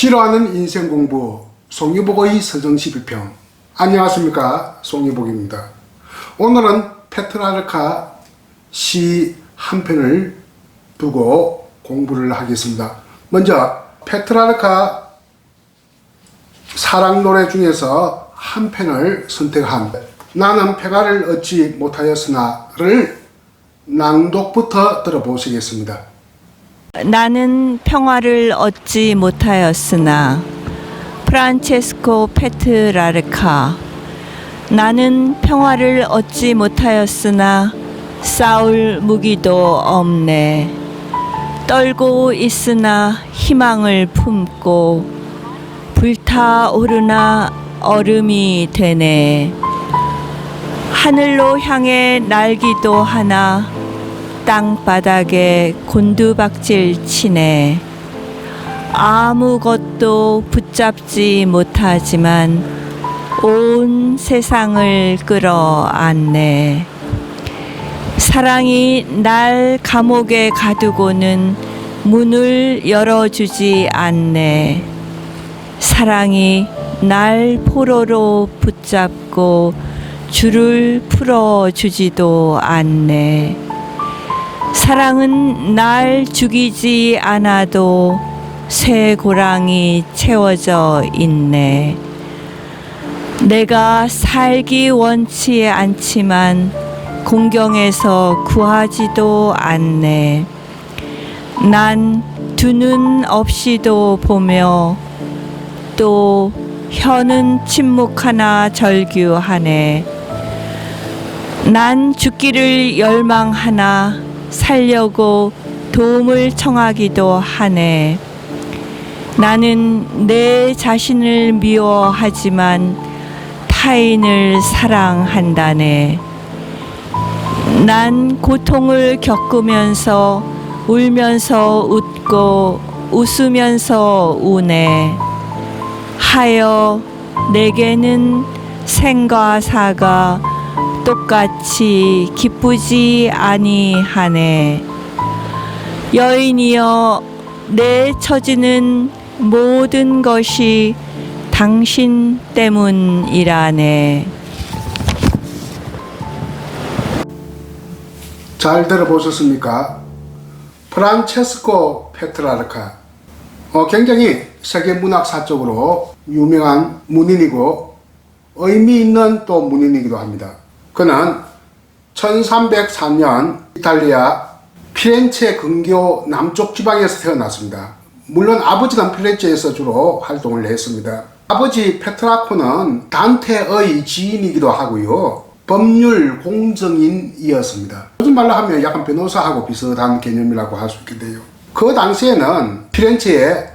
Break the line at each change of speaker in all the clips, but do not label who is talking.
싫어하는 인생 공부 송유복의 서정시 비평. 안녕하십니까, 송유복입니다. 오늘은 페트라르카 시 한 편을 두고 공부를 하겠습니다. 먼저 페트라르카 사랑 노래 중에서 한 편을 선택한 나는 평화를 얻지 못하였으나를 낭독부터 들어보시겠습니다.
나는 평화를 얻지 못하였으나. 프란체스코 페트라르카. 나는 평화를 얻지 못하였으나 싸울 무기도 없네. 떨고 있으나 희망을 품고 불타오르나 얼음이 되네. 하늘로 향해 날기도 하나 땅바닥에 곤두박질 치네. 아무것도 붙잡지 못하지만 온 세상을 끌어안네. 사랑이 날 감옥에 가두고는 문을 열어주지 않네. 사랑이 날 포로로 붙잡고 줄을 풀어주지도 않네. 사랑은 날 죽이지 않아도 쇠고랑이 채워져 있네. 내가 살기 원치 않지만 공경에서 구하지도 않네. 난 두 눈 없이도 보며 또 혀는 침묵하나 절규하네. 난 죽기를 열망하나 살려고 도움을 청하기도 하네. 나는 내 자신을 미워하지만 타인을 사랑한다네. 난 고통을 겪으면서 울면서 웃고 웃으면서 우네. 하여 내게는 생과 사가 똑같이 기쁘지 아니하네. 여인이여, 내 처지는 모든 것이 당신 때문이라네.
잘 들어보셨습니까? 프란체스코 페트라르카. 굉장히 세계문학사적으로 유명한 문인이고 의미 있는 또 문인이기도 합니다. 그는 1304년 이탈리아 피렌체 근교 남쪽 지방에서 태어났습니다. 물론 아버지는 피렌체에서 주로 활동을 했습니다. 아버지 페트라코는 단테의 지인이기도 하고요, 법률 공정인이었습니다. 요즘 말로 하면 약간 변호사하고 비슷한 개념이라고 할 수 있겠네요. 그 당시에는 피렌체에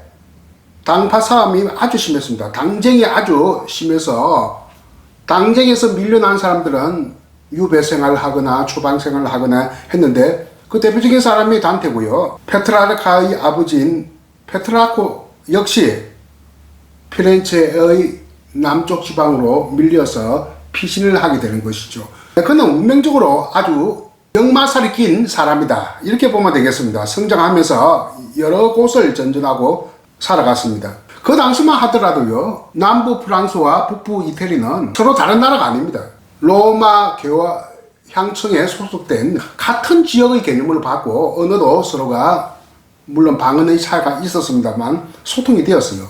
당파 싸움이 아주 심했습니다. 당쟁이 아주 심해서 당쟁에서 밀려난 사람들은 유배 생활을 하거나 추방 생활을 하거나 했는데 그 대표적인 사람이 단테고요. 페트라르카의 아버지인 페트라코 역시 피렌체의 남쪽 지방으로 밀려서 피신을 하게 되는 것이죠. 그는 운명적으로 아주 역마살이 낀 사람이다, 이렇게 보면 되겠습니다. 성장하면서 여러 곳을 전전하고 살아갔습니다. 그 당시만 하더라도요, 남부 프랑스와 북부 이태리는 서로 다른 나라가 아닙니다. 로마 교화 향청에 소속된 같은 지역의 개념을 받고 언어도 서로가 물론 방언의 차이가 있었습니다만 소통이 되었어요.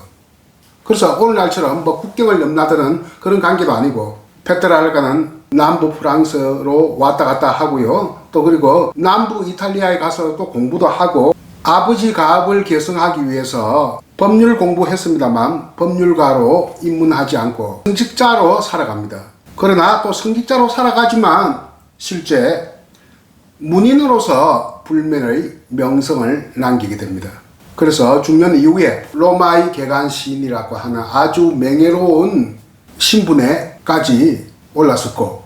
그래서 오늘날처럼 뭐 국경을 넘나드는 그런 관계도 아니고, 페트라르카는 남부 프랑스로 왔다 갔다 하고요, 또 그리고 남부 이탈리아에 가서 또 공부도 하고 아버지 가업을 계승하기 위해서 법률 공부했습니다만 법률가로 입문하지 않고 성직자로 살아갑니다. 그러나 또 성직자로 살아가지만 실제 문인으로서 불멸의 명성을 남기게 됩니다. 그래서 중년 이후에 로마의 개간 시인이라고 하는 아주 명예로운 신분에까지 올랐었고,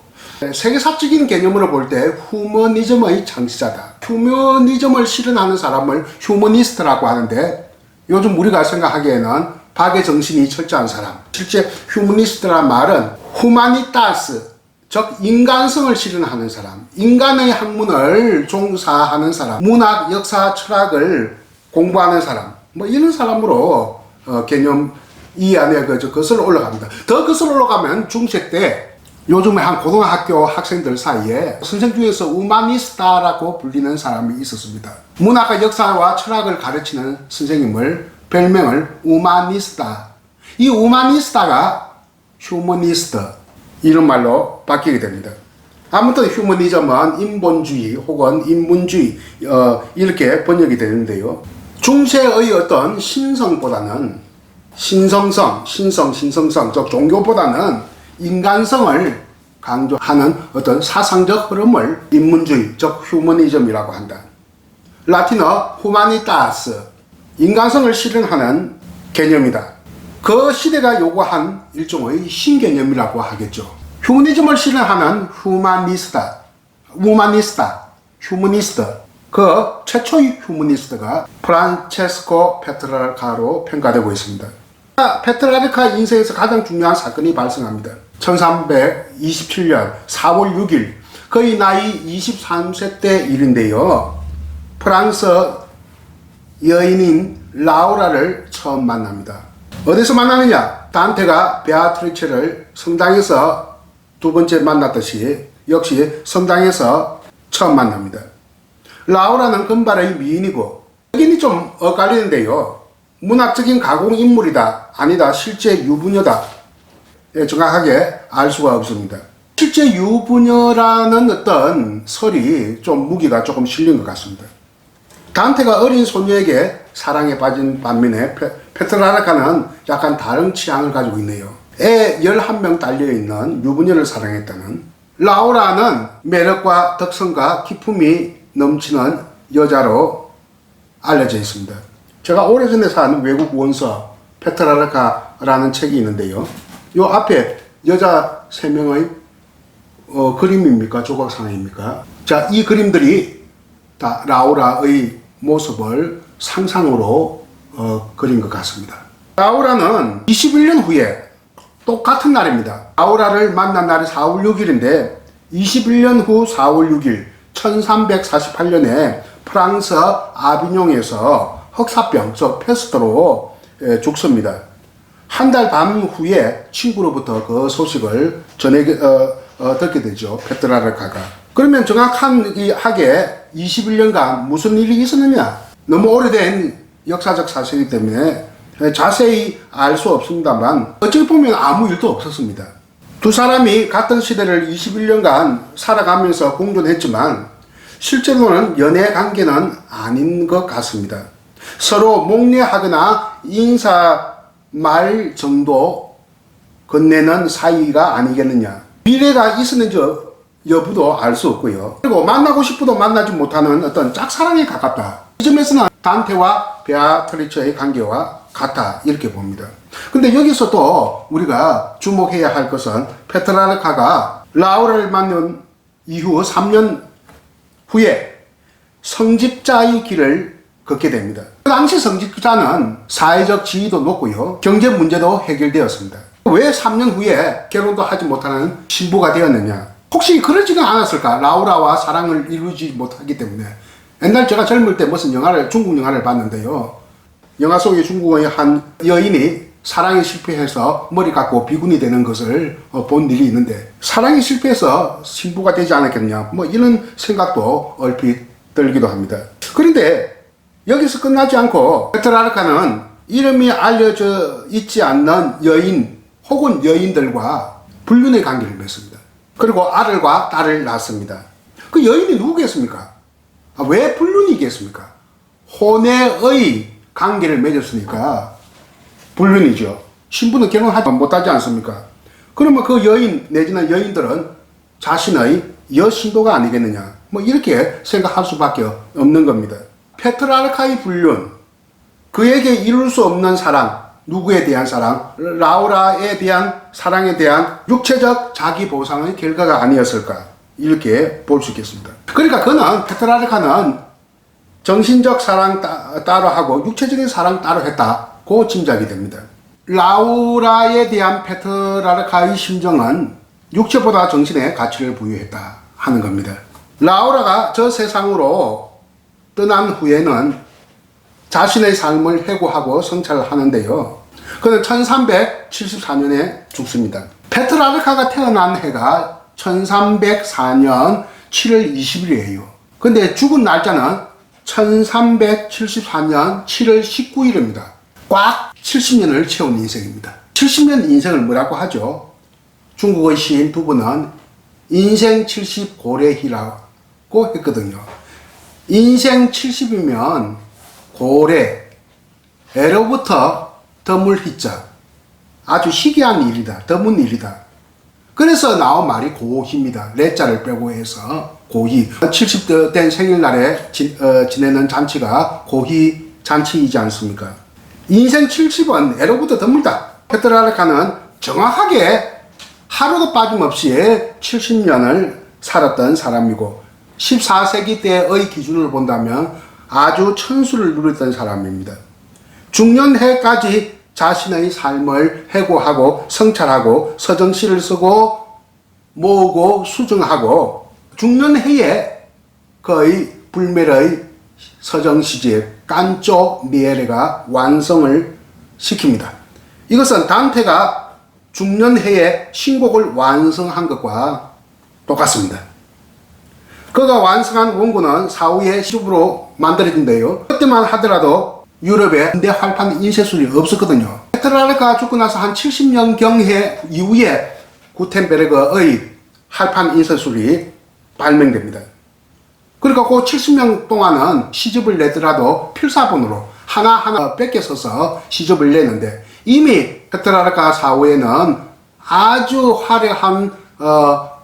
세계사적인 개념으로 볼 때 휴머니즘의 창시자다. 휴머니즘을 실현하는 사람을 휴머니스트라고 하는데, 요즘 우리가 생각하기에는 박의 정신이 철저한 사람, 실제 휴머니스트란 말은 후마니타스, 즉 인간성을 실현하는 사람, 인간의 학문을 종사하는 사람, 문학, 역사, 철학을 공부하는 사람, 뭐 이런 사람으로 개념 이 안에 거슬러 올라갑니다. 더 거슬러 올라가면 중세 때 요즘에 한 고등학교 학생들 사이에 선생 중에서 우마니스타라고 불리는 사람이 있었습니다. 문학과 역사와 철학을 가르치는 선생님을 별명을 우마니스타. 이 우마니스타가 휴머니스트 이런 말로 바뀌게 됩니다. 아무튼 휴머니즘은 인본주의 혹은 인문주의 이렇게 번역이 되는데요. 중세의 어떤 신성보다는 신성성, 즉 종교보다는 인간성을 강조하는 어떤 사상적 흐름을 인문주의, 즉 휴머니즘이라고 한다. 라틴어 후마니타스, 인간성을 실현하는 개념이다. 그 시대가 요구한 일종의 신개념이라고 하겠죠. 휴머니즘을 실현하는 휴머니스트. 그 최초의 휴머니스트가 프란체스코 페트라르카로 평가되고 있습니다. 페트라르카 인생에서 가장 중요한 사건이 발생합니다. 1327년 4월 6일 그의 나이 23세 때 일인데요. 프랑스 여인인 라우라를 처음 만납니다. 어디서 만나느냐? 단테가 베아트리체를 성당에서 두 번째 만났듯이 역시 성당에서 처음 만납니다. 라우라는 금발의 미인이고 여기는 좀 엇갈리는데요. 문학적인 가공 인물이다, 아니다, 실제 유부녀다, 정확하게 알 수가 없습니다. 실제 유부녀라는 어떤 설이 좀 무기가 조금 실린 것 같습니다. 단테가 어린 소녀에게 사랑에 빠진 반면에 페트라르카는 약간 다른 취향을 가지고 있네요. 애 11명 달려있는 유부녀를 사랑했다는 라우라는 매력과 덕성과 기품이 넘치는 여자로 알려져 있습니다. 제가 오래전에 산 외국 원서 페트라르카라는 책이 있는데요. 요 앞에 여자 3명의 그림입니까? 조각상입니까? 자, 이 그림들이 다 라우라의 모습을 상상으로 그린 것 같습니다. 라우라는 21년 후에 똑같은 날입니다. 라우라를 만난 날이 4월 6일인데 21년 후 4월 6일 1348년에 프랑스 아비뇽에서 흑사병, 즉 페스트로 죽습니다. 한 달 반 후에 친구로부터 그 소식을 듣게 되죠. 페트라르카가. 그러면 정확하게 21년간 무슨 일이 있었느냐? 너무 오래된 역사적 사실이기 때문에 자세히 알 수 없습니다만 어찌 보면 아무 일도 없었습니다. 두 사람이 같은 시대를 21년간 살아가면서 공존했지만 실제로는 연애 관계는 아닌 것 같습니다. 서로 목례하거나 인사말 정도 건네는 사이가 아니겠느냐. 미래가 있었는지 여부도 알 수 없고요. 그리고 만나고 싶어도 만나지 못하는 어떤 짝사랑에 가깝다. 이 점에서는 단테와 베아트리체의 관계와 같다 이렇게 봅니다. 근데 여기서 또 우리가 주목해야 할 것은 페트라르카가 라우라를 만난 이후 3년 후에 성직자의 길을 걷게 됩니다. 그 당시 성직자는 사회적 지위도 높고요. 경제 문제도 해결되었습니다. 왜 3년 후에 결혼도 하지 못하는 신부가 되었느냐? 혹시 그러지는 않았을까? 라우라와 사랑을 이루지 못하기 때문에. 옛날 제가 젊을 때 무슨 중국 영화를 봤는데요. 영화 속에 중국의 한 여인이 사랑에 실패해서 머리 깎고 비군이 되는 것을 본 일이 있는데 사랑에 실패해서 신부가 되지 않았겠냐? 뭐 이런 생각도 얼핏 들기도 합니다. 그런데 여기서 끝나지 않고 페트라르카는 이름이 알려져 있지 않는 여인 혹은 여인들과 불륜의 관계를 맺습니다. 그리고 아들과 딸을 낳습니다. 그 여인이 누구겠습니까? 왜 불륜이겠습니까? 혼외의 관계를 맺었으니까 불륜이죠. 신부는 결혼하지 못하지 않습니까? 그러면 그 여인 내지는 여인들은 자신의 여신도가 아니겠느냐, 뭐 이렇게 생각할 수밖에 없는 겁니다. 페트라르카의 불륜, 그에게 이룰 수 없는 사랑, 누구에 대한 사랑, 라우라에 대한 사랑에 대한 육체적 자기 보상의 결과가 아니었을까, 이렇게 볼 수 있겠습니다. 그러니까 페트라르카는 정신적 사랑 따로 하고 육체적인 사랑 따로 했다고 짐작이 됩니다. 라우라에 대한 페트라르카의 심정은 육체보다 정신에 가치를 부여했다 하는 겁니다. 라우라가 저 세상으로 떠난 후에는 자신의 삶을 해고하고 성찰하는데요. 그는 1374년에 죽습니다. 페트라르카가 태어난 해가 1304년 7월 20일이에요. 근데 죽은 날짜는 1374년 7월 19일입니다. 꽉 70년을 채운 인생입니다. 70년 인생을 뭐라고 하죠? 중국의 시인 두 분은 인생 70 고래희라고 했거든요. 인생 70이면 고래, 애로부터 드물희자, 아주 희귀한 일이다, 드문 일이다. 그래서 나온 말이 고희입니다. 레자를 빼고 해서 고희. 70대 된 생일날에 지내는 잔치가 고희 잔치이지 않습니까? 인생 70은 애로부터 드물다. 페트라르카는 정확하게 하루도 빠짐없이 70년을 살았던 사람이고 14세기 때의 기준으로 본다면 아주 천수를 누렸던 사람입니다. 중년해까지 자신의 삶을 해고하고 성찰하고 서정시를 쓰고 모으고 수정하고 중년해에 거의 불멸의 서정시집 깐쪼 니에레가 완성을 시킵니다. 이것은 단테가 중년해에 신곡을 완성한 것과 똑같습니다. 그가 완성한 원고는 사후에 시집으로 만들어진대요. 그때만 하더라도 유럽에 현대 활판 인쇄술이 없었거든요. 페트라르카가 죽고 나서 한 70년 경해 이후에 구텐베르그의 활판 인쇄술이 발명됩니다. 그러니까 그 70년 동안은 시집을 내더라도 필사본으로 하나하나 뺏겨 써서 시집을 내는데 이미 페트라르카 사후에는 아주 화려한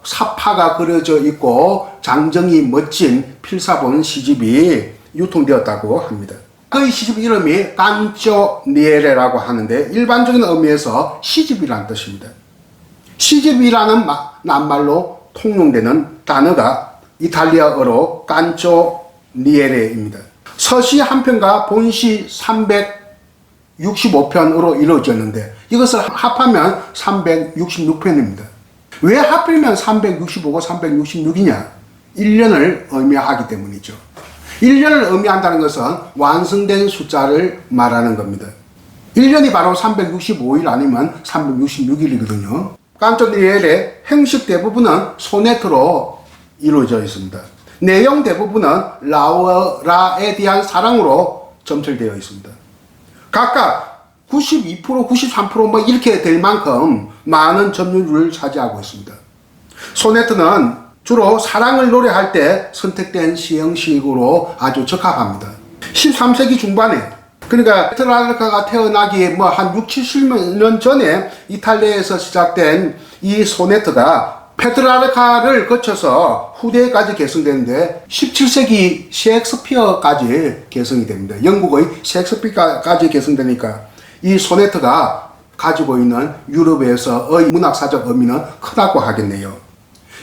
사파가 그려져 있고 장정이 멋진 필사본 시집이 유통되었다고 합니다. 그의 시집 이름이 깐쪼 니에레라고 하는데 일반적인 의미에서 시집이라는 뜻입니다. 시집이라는 낱말로 통용되는 단어가 이탈리아어로 깐쪼 니에레입니다. 서시 한 편과 본시 365편으로 이루어졌는데 이것을 합하면 366편입니다. 왜 하필이면 365고 366이냐? 1년을 의미하기 때문이죠. 1년을 의미한다는 것은 완성된 숫자를 말하는 겁니다. 1년이 바로 365일 아니면 366일이거든요. 깐쪼니엘의 형식 대부분은 소네트로 이루어져 있습니다. 내용 대부분은 라우라에 대한 사랑으로 점철되어 있습니다. 각각 92%, 93% 뭐 이렇게 될 만큼 많은 점유율을 차지하고 있습니다. 소네트는 주로 사랑을 노래할 때 선택된 시형식으로 아주 적합합니다. 13세기 중반에 그러니까 페트라르카가 태어나기에 뭐 한 6, 70년 전에 이탈리아에서 시작된 이 소네트가 페트라르카를 거쳐서 후대까지 개성되는데 17세기 셰익스피어까지 개성이 됩니다. 영국의 셰익스피어까지 개성되니까 이 소네트가 가지고 있는 유럽에서의 문학사적 의미는 크다고 하겠네요.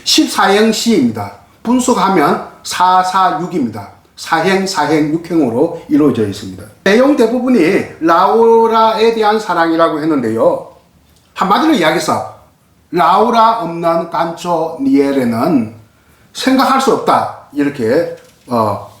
14행시입니다. 분석하면 446입니다. 사행, 육행으로 이루어져 있습니다. 내용 대부분이 라우라에 대한 사랑이라고 했는데요. 한마디로 이야기해서 라우라 없는 깐쪼 니에레는 생각할 수 없다. 이렇게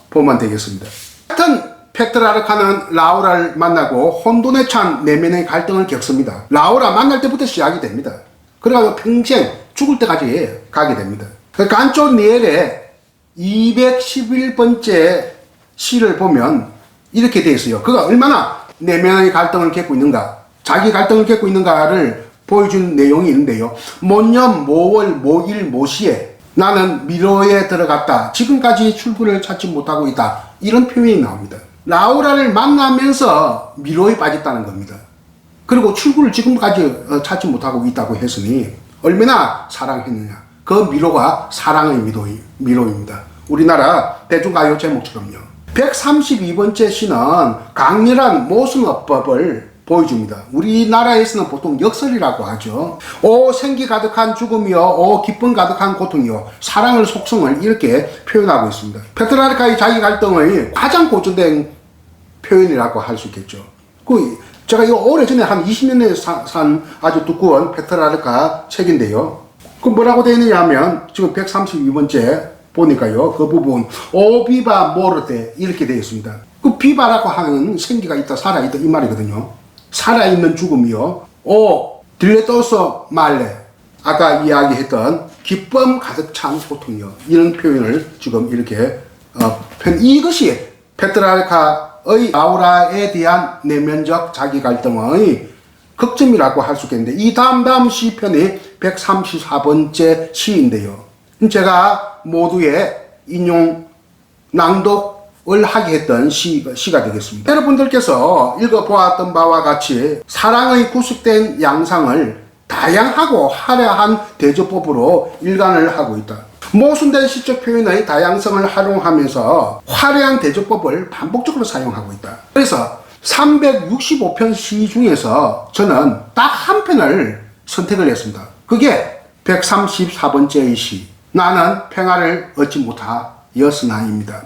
보면 되겠습니다. 하여튼 페트라르카는 라우라를 만나고 혼돈에 찬 내면의 갈등을 겪습니다. 라우라 만날 때부터 시작이 됩니다. 그래가지고 평생 죽을 때까지 가게 됩니다. 깐쪼 니에레 211번째 시를 보면 이렇게 되어 있어요. 그가 얼마나 내면의 갈등을 겪고 있는가, 자기 갈등을 겪고 있는가를 보여준 내용이 있는데요. 모년 모월 모일 모시에 나는 미로에 들어갔다. 지금까지 출구를 찾지 못하고 있다. 이런 표현이 나옵니다. 라우라를 만나면서 미로에 빠졌다는 겁니다. 그리고 출구를 지금까지 찾지 못하고 있다고 했으니 얼마나 사랑했느냐. 그 미로가 사랑의 미로입니다. 우리나라 대중가요 제목처럼요. 132번째 시는 강렬한 모순어법을 보여줍니다. 우리나라에서는 보통 역설이라고 하죠. 오 생기 가득한 죽음이요, 오 기쁨 가득한 고통이요, 사랑의 속성을 이렇게 표현하고 있습니다. 페트라르카의 자기 갈등의 가장 고전된 표현이라고 할 수 있겠죠. 제가 이거 오래전에 한 20년에 산 아주 두꺼운 페트라르카 책인데요. 뭐라고 되어 있느냐 하면 지금 132번째 보니까요, 그 부분 오비바 모르데 이렇게 되어 있습니다. 그 비바라고 하는 생기가 있다, 살아있다 이 말이거든요. 살아있는 죽음이요. 오 딜레토소 말레, 아까 이야기했던 기쁨 가득 찬 고통이요. 이런 표현을 지금 이렇게 이것이 페트라르카의 라우라에 대한 내면적 자기 갈등의 극점이라고 할 수 있겠는데, 이 다음 시편이 134번째 시인데요. 제가 모두의 인용 낭독을 하게 했던 시가 되겠습니다. 여러분들께서 읽어보았던 바와 같이 사랑의 구속된 양상을 다양하고 화려한 대조법으로 일관을 하고 있다. 모순된 시적 표현의 다양성을 활용하면서 화려한 대조법을 반복적으로 사용하고 있다. 그래서 365편 시 중에서 저는 딱 한 편을 선택을 했습니다. 그게 134번째의 시, 나는 평화를 얻지 못하였으나입니다.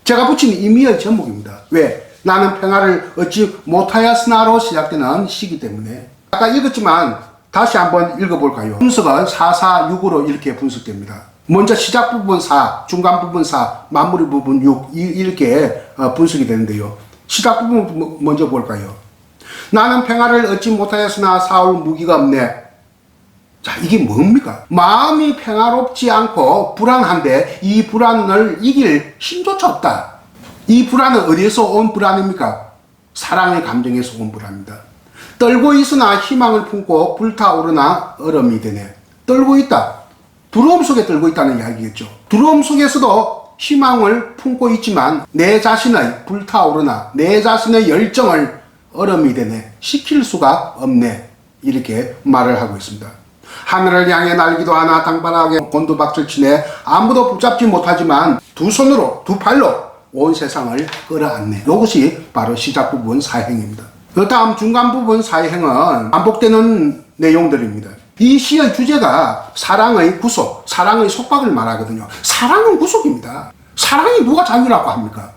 제가 붙인 의미의 제목입니다. 왜? 나는 평화를 얻지 못하였으나로 시작되는 시기 때문에. 아까 읽었지만 다시 한번 읽어볼까요? 분석은 446으로 이렇게 분석됩니다. 먼저 시작 부분 4, 중간 부분 4, 마무리 부분 6 이렇게 분석이 되는데요. 시작 부분 먼저 볼까요? 나는 평화를 얻지 못하였으나 사울 무기가 없네. 자, 이게 뭡니까? 마음이 평화롭지 않고 불안한데 이 불안을 이길 힘조차 없다. 이 불안은 어디에서 온 불안입니까? 사랑의 감정에서 온 불안입니다. 떨고 있으나 희망을 품고 불타오르나 얼음이 되네. 떨고 있다. 두려움 속에 떨고 있다는 이야기겠죠. 두려움 속에서도 희망을 품고 있지만 내 자신의 불타오르나 내 자신의 열정을 얼음이 되네. 식힐 수가 없네. 이렇게 말을 하고 있습니다. 하늘을 향해 날기도 하나 당반하게 곤두박질 치네. 아무도 붙잡지 못하지만 두 손으로 두 팔로 온 세상을 끌어안네. 이것이 바로 시작 부분 사행입니다. 그 다음 중간 부분 사행은 반복되는 내용들입니다. 이 시의 주제가 사랑의 구속, 사랑의 속박을 말하거든요. 사랑은 구속입니다. 사랑이 누가 자유라고 합니까?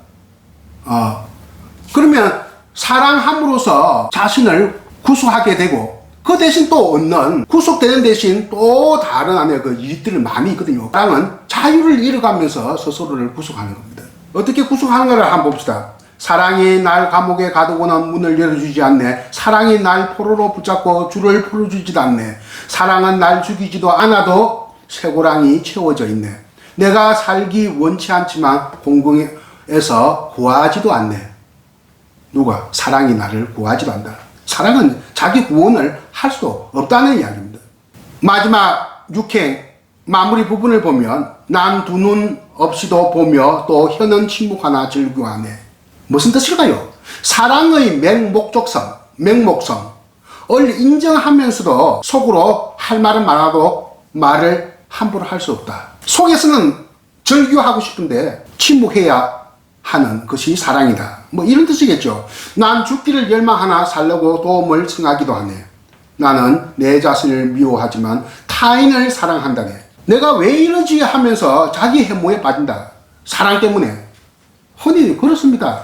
그러면 사랑함으로써 자신을 구속하게 되고 그 대신 또 얻는, 구속되는 대신 또 다른 안에 그 이익들을 많이 있거든요. 사랑은 자유를 잃어가면서 스스로를 구속하는 겁니다. 어떻게 구속하는가를 한번 봅시다. 사랑이 날 감옥에 가두고는 문을 열어주지 않네. 사랑이 날 포로로 붙잡고 줄을 풀어주지도 않네. 사랑은 날 죽이지도 않아도 쇠고랑이 채워져 있네. 내가 살기 원치 않지만 공공에서 구하지도 않네. 누가? 사랑이 나를 구하지도 않는다. 사랑은 자기 구원을 할 수 없다는 이야기입니다. 마지막 6행 마무리 부분을 보면 난 두 눈 없이도 보며 또 혀는 침묵하나 즐거워하네. 무슨 뜻일까요? 사랑의 맹목적성, 맹목성을 인정하면서도 속으로 할 말은 많아도 말을 함부로 할 수 없다. 속에서는 절규하고 싶은데 침묵해야 하는 것이 사랑이다. 뭐 이런 뜻이겠죠. 난 죽기를 열망하나 살려고 도움을 청하기도 하네. 나는 내 자신을 미워하지만 타인을 사랑한다네. 내가 왜 이러지 하면서 자기 해모에 빠진다. 사랑 때문에. 흔히 그렇습니다.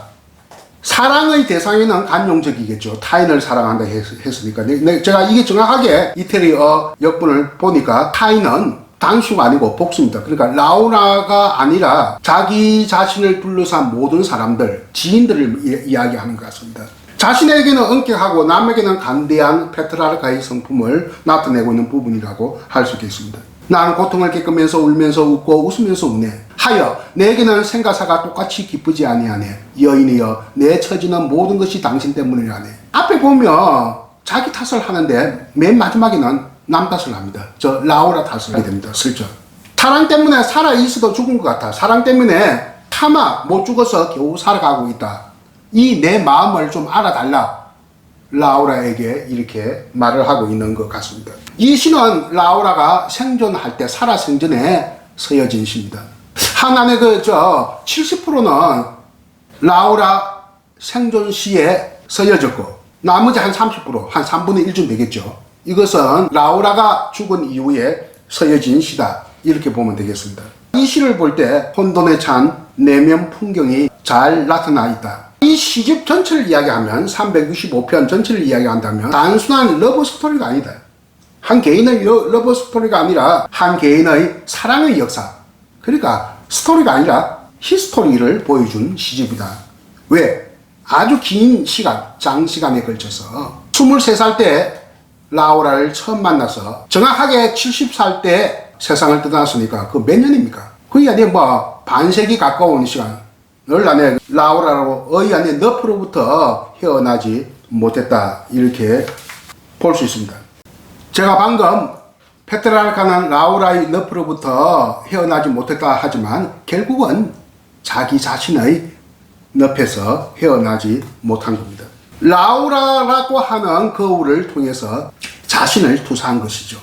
사랑의 대상에는 간용적이겠죠. 타인을 사랑한다 했으니까. 제가 이게 정확하게 이태리어 역분을 보니까 타인은 단수가 아니고 복수입니다. 그러니까 라우라가 아니라 자기 자신을 둘러싼 모든 사람들, 지인들을 이야기하는 것 같습니다. 자신에게는 엄격하고 남에게는 간대한 페트라르카의 성품을 나타내고 있는 부분이라고 할 수 있겠습니다. 나는 고통을 겪으면서 울면서 웃고 웃으면서 우네. 하여 내게는 생가사가 똑같이 기쁘지 아니하네. 여인이여 내 처지는 모든 것이 당신 때문이라네. 앞에 보면 자기 탓을 하는데 맨 마지막에는 남 탓을 합니다. 저 라우라 탓을 하게 됩니다. 슬쩍. 사랑 때문에 살아있어도 죽은 것 같아. 사랑 때문에 차마 못 죽어서 겨우 살아가고 있다. 이 내 마음을 좀 알아달라. 라우라에게 이렇게 말을 하고 있는 것 같습니다. 이 시는 라우라가 생존할 때 살아 생전에 쓰여진 시입니다. 한 안에 70%는 라우라 생존 시에 쓰여졌고 나머지 한 30%, 한 3분의 1쯤 되겠죠. 이것은 라우라가 죽은 이후에 쓰여진 시다. 이렇게 보면 되겠습니다. 이 시를 볼 때 혼돈에 찬 내면 풍경이 잘 나타나 있다. 이 시집 전체를 이야기하면 365편 전체를 이야기한다면 단순한 러브 스토리가 아니다. 한 개인의 러브 스토리가 아니라 한 개인의 사랑의 역사. 그러니까 스토리가 아니라 히스토리를 보여준 시집이다. 왜? 아주 긴 시간, 장시간에 걸쳐서 23살 때 라우라를 처음 만나서 정확하게 70살 때 세상을 떠났으니까 그 몇 년입니까? 거의 안에 뭐 반세기 가까운 시간을 안에 라우라의 안에 너프로부터 헤어나지 못했다, 이렇게 볼 수 있습니다. 제가 방금 페트라르카는 라우라의 너프로부터 헤어나지 못했다 하지만 결국은 자기 자신의 늪에서 헤어나지 못한 겁니다. 라우라라고 하는 거울을 통해서 자신을 투사한 것이죠.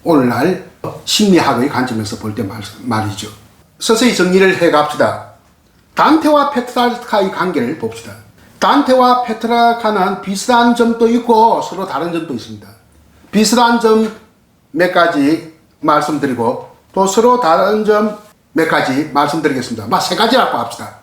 오늘날 심리학의 관점에서 볼 때 말이죠. 서서히 정리를 해갑시다. 단테와 페트라르카의 관계를 봅시다. 단테와 페트라르카는 비슷한 점도 있고 서로 다른 점도 있습니다. 비슷한 점 몇 가지 말씀드리고 또 서로 다른 점 몇 가지 말씀드리겠습니다. 세 가지라고 합시다.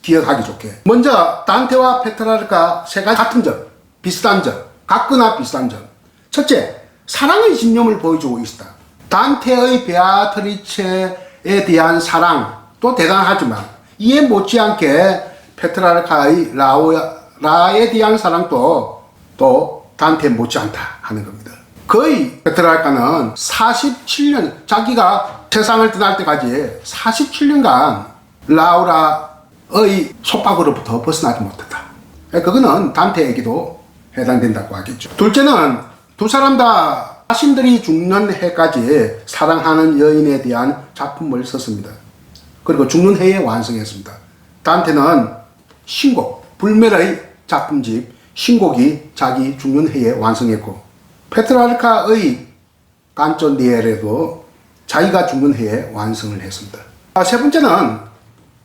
기억하기 좋게. 먼저 단테와 페트라르카 세 가지 같은 점, 비슷한 점, 같거나 비슷한 점. 첫째, 사랑의 집념을 보여주고 있다. 단테의 베아트리체에 대한 사랑도 대단하지만 이에 못지않게 페트라르카의 라우라에 대한 사랑도 또 단테 못지않다 하는 겁니다. 거의 페트라르카는 47년, 자기가 세상을 떠날 때까지 47년간 라우라의 속박으로부터 벗어나지 못했다. 그거는 단테에게도 해당된다고 하겠죠. 둘째는 두 사람 다 자신들이 죽는 해까지 사랑하는 여인에 대한 작품을 썼습니다. 그리고 죽는 해에 완성했습니다. 단테는 신곡, 불멸의 작품집 신곡이 자기 죽는 해에 완성했고, 페트라르카의 깐쪼니엘에도 자기가 죽는 해에 완성을 했습니다. 세 번째는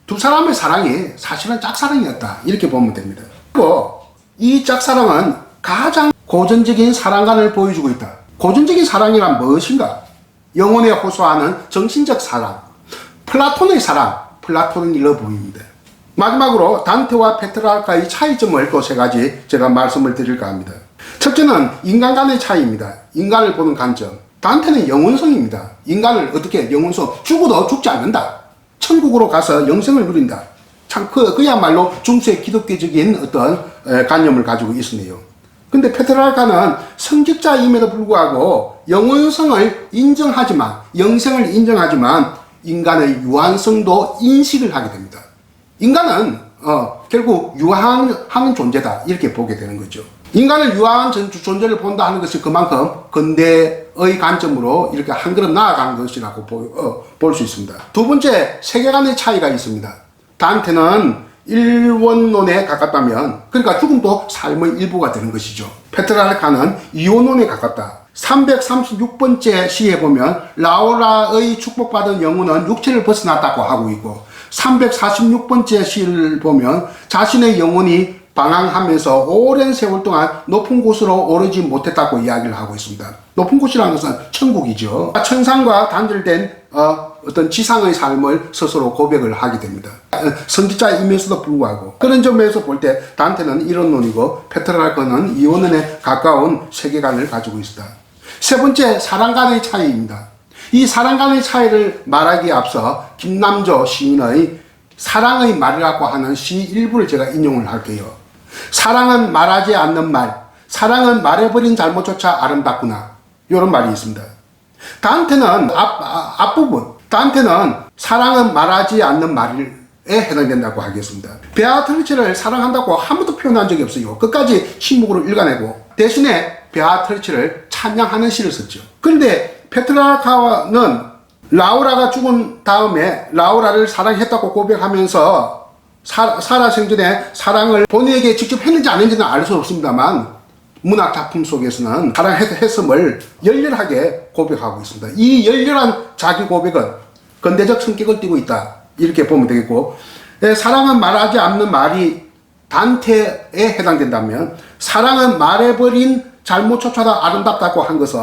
두 사람의 사랑이 사실은 짝사랑이었다, 이렇게 보면 됩니다. 그리고 이 짝사랑은 가장 고전적인 사랑관을 보여주고 있다. 고전적인 사랑이란 무엇인가? 영혼에 호소하는 정신적 사랑, 플라톤의 사랑, 플라토닉 러브입니다. 마지막으로 단테와 페트라르카의 차이점을 또 세 가지 제가 말씀을 드릴까 합니다. 첫째는 인간 간의 차이입니다. 인간을 보는 관점. 단테는 영혼성입니다. 인간을 어떻게 영혼성, 죽어도 죽지 않는다. 천국으로 가서 영생을 누린다. 참 그야말로 중세 기독교적인 어떤 관념을 가지고 있으네요. 근데 페트라르카는 성직자임에도 불구하고 영혼성을 인정하지만, 영생을 인정하지만 인간의 유한성도 인식을 하게 됩니다. 인간은 결국 유한한 존재다, 이렇게 보게 되는 거죠. 인간을 유한한 존재를 본다 하는 것이 그만큼 근대의 관점으로 이렇게 한 걸음 나아간 것이라고 볼 수 있습니다. 두 번째, 세계관의 차이가 있습니다. 단테는 일원론에 가깝다면, 그러니까 죽음도 삶의 일부가 되는 것이죠. 페트라르카는 이원론에 가깝다. 336번째 시에 보면 라우라의 축복받은 영혼은 육체를 벗어났다고 하고 있고, 346번째 시를 보면 자신의 영혼이 방황하면서 오랜 세월 동안 높은 곳으로 오르지 못했다고 이야기를 하고 있습니다. 높은 곳이라는 것은 천국이죠. 천상과 단절된 어떤 지상의 삶을 스스로 고백을 하게 됩니다. 선지자임에서도 불구하고, 그런 점에서 볼 때 단테는 이론론이고 페트라르카는 이원론에 가까운 세계관을 가지고 있다. 세 번째, 사랑 간의 차이입니다. 이 사랑 간의 차이를 말하기에 앞서 김남조 시인의 사랑의 말이라고 하는 시 일부를 제가 인용을 할게요. 사랑은 말하지 않는 말, 사랑은 말해버린 잘못조차 아름답구나, 이런 말이 있습니다. 단테는 앞부분, 단테는 사랑은 말하지 않는 말에 해당된다고 하겠습니다. 베아트리체를 사랑한다고 아무도 표현한 적이 없어요. 끝까지 침묵으로 읽어내고 대신에 베아트리체를 찬양하는 시를 썼죠. 그런데 페트라르카는 라우라가 죽은 다음에 라우라를 사랑했다고 고백하면서 살아생전에 사랑을 본인에게 직접 했는지 안 했는지는 알 수 없습니다만 문학 작품 속에서는 사랑했음을 열렬하게 고백하고 있습니다. 이 열렬한 자기 고백은 근대적 성격을 띠고 있다, 이렇게 보면 되겠고, 사랑은 말하지 않는 말이 단테에 해당된다면 사랑은 말해버린 잘못조차도 아름답다고 한 것은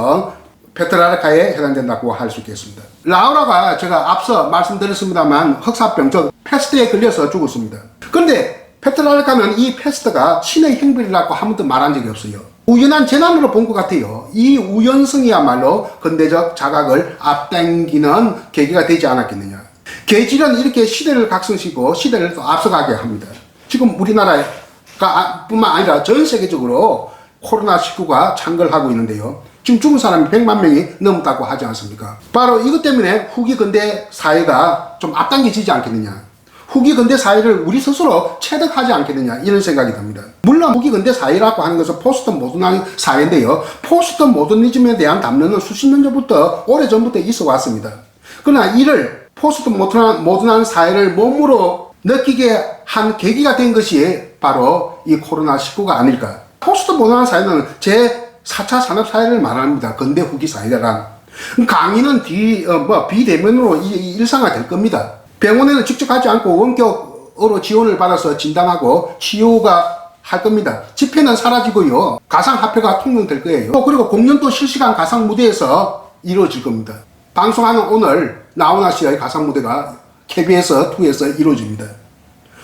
페트라르카에 해당된다고 할 수 있겠습니다. 라우라가 제가 앞서 말씀드렸습니다만 흑사병, 즉 패스트에 걸려서 죽었습니다. 그런데 페트라르카는 이 패스트가 신의 행별이라고 한 번도 말한 적이 없어요. 우연한 재난으로 본 것 같아요. 이 우연성이야말로 근대적 자각을 앞당기는 계기가 되지 않았겠느냐. 계질은 이렇게 시대를 각성시키고 시대를 또 앞서가게 합니다. 지금 우리나라가 뿐만 아니라 전 세계적으로 코로나19가 창궐하고 있는데요. 지금 죽은 사람이 100만 명이 넘었다고 하지 않습니까? 바로 이것 때문에 후기 근대 사회가 좀 앞당겨지지 않겠느냐. 후기 근대 사회를 우리 스스로 체득하지 않겠느냐 이런 생각이 듭니다. 물론 후기 근대 사회라고 하는 것은 포스트 모더니즘 사회인데요. 포스트 모더니즘에 대한 담론은 수십 년 전부터 오래전부터 있어 왔습니다. 그러나 이를 포스트 모더니즘 사회를 몸으로 느끼게 한 계기가 된 것이 바로 이 코로나19가 아닐까. 포스트 모더니즘 사회는 제4차 산업사회를 말합니다. 근대 후기 사회란. 강의는 비대면으로 일상화될 겁니다. 병원에는 직접 가지 않고 원격으로 지원을 받아서 진단하고 치료가 할 겁니다. 집회는 사라지고요. 가상화폐가 통용될 거예요. 그리고 공연도 실시간 가상무대에서 이루어질 겁니다. 방송하는 오늘 나훈아 씨의 가상무대가 KBS2에서 이루어집니다.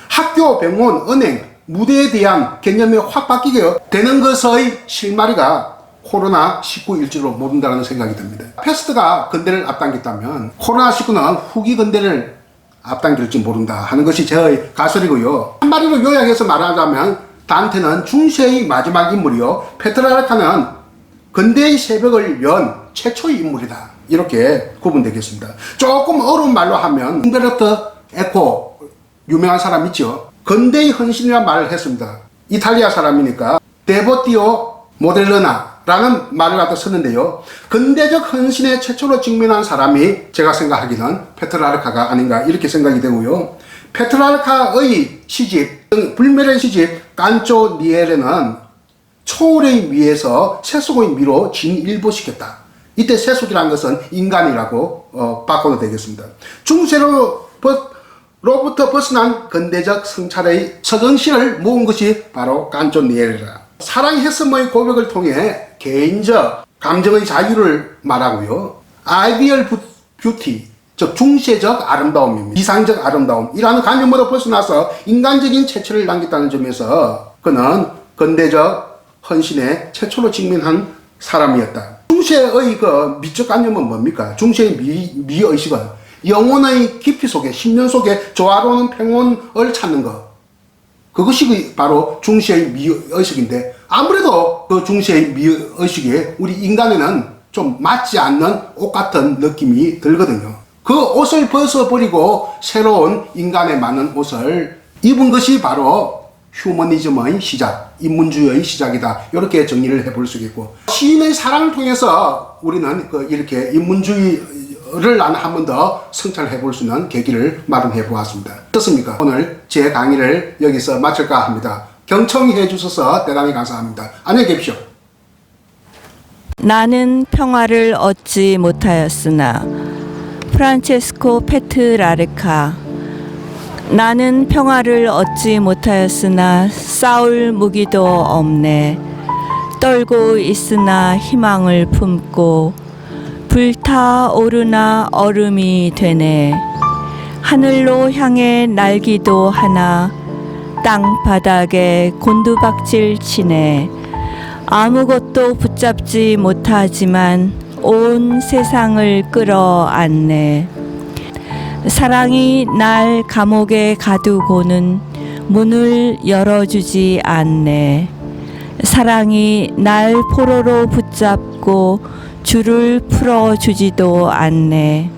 학교, 병원, 은행, 무대에 대한 개념이 확 바뀌게 되는 것의 실마리가 코로나19일지로 모른다는 생각이 듭니다. 패스트가 근대를 앞당겼다면 코로나19는 후기 근대를 앞당길지 모른다 하는 것이 저의 가설이고요. 한마디로 요약해서 말하자면 단테는 중세의 마지막 인물이요, 페트라르카는 근대의 새벽을 연 최초의 인물이다. 이렇게 구분되겠습니다. 조금 어려운 말로 하면 umberto eco 유명한 사람 있죠. 근대의 헌신이라는 말을 했습니다. 이탈리아 사람이니까 데보티오 모델르나라는 말을 갖다 썼는데요. 근대적 헌신에 최초로 직면한 사람이 제가 생각하기는 페트라르카가 아닌가 이렇게 생각이 되고요. 페트라르카의 시집, 불멸의 시집 깐조 니에레는 초월의 위에서 세속의 미로 진일보시켰다. 이때 세속이라는 것은 인간이라고 바꿔도 되겠습니다. 중세로부터 벗어난 근대적 성찰의 서정신을 모은 것이 바로 깐조 니에레라. 사랑의 핵심의 고백을 통해 개인적 감정의 자유를 말하고요. 아이디얼 뷰티, 즉 중세적 아름다움입니다. 이상적 아름다움이라는 관념으로 벗어나서 인간적인 체취를 남겼다는 점에서 그는 근대적 헌신에 최초로 직면한 사람이었다. 중세의 그 미적 관념은 뭡니까? 중세의 미의식은 영혼의 깊이 속에, 심령 속에 조화로운 평온을 찾는 것. 그것이 바로 중세의 미의식인데, 아무래도 그 중세의 미의식이 우리 인간에는 좀 맞지 않는 옷 같은 느낌이 들거든요. 그 옷을 벗어버리고 새로운 인간에 맞는 옷을 입은 것이 바로 휴머니즘의 시작, 인문주의의 시작이다. 이렇게 정리를 해볼 수 있겠고, 시인의 사랑을 통해서 우리는 이렇게 인문주의를 한 번 더 성찰해 볼 수 있는 계기를 마련해 보았습니다. 어떻습니까? 오늘 제 강의를 여기서 마칠까 합니다. 경청해 주셔서 대단히 감사합니다. 안녕히 계십시오.
나는 평화를 얻지 못하였으나 프란체스코 페트라르카. 나는 평화를 얻지 못하였으나 싸울 무기도 없네. 떨고 있으나 희망을 품고 불타오르나 얼음이 되네. 하늘로 향해 날기도 하나 땅바닥에 곤두박질 치네. 아무것도 붙잡지 못하지만 온 세상을 끌어안네. 사랑이 날 감옥에 가두고는 문을 열어주지 않네. 사랑이 날 포로로 붙잡고 줄을 풀어주지도 않네.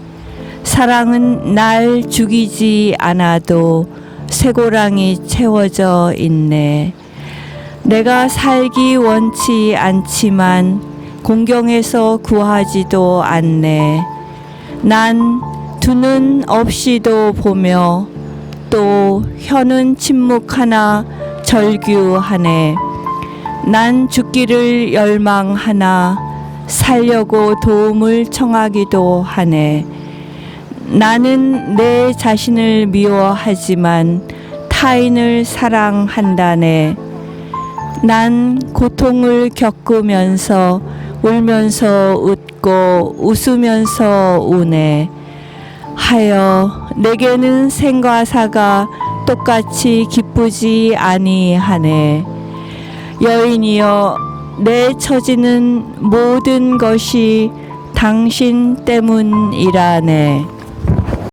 사랑은 날 죽이지 않아도 쇠고랑이 채워져 있네. 내가 살기 원치 않지만 공경에서 구하지도 않네. 난 두 눈 없이도 보며 또 혀는 침묵하나 절규하네. 난 죽기를 열망하나 살려고 도움을 청하기도 하네. 나는 내 자신을 미워하지만 타인을 사랑한다네. 난 고통을 겪으면서 울면서 웃고 웃으면서 우네. 하여 내게는 생과 사가 똑같이 기쁘지 아니하네. 여인이여, 내 처지는 모든 것이 당신 때문이라네.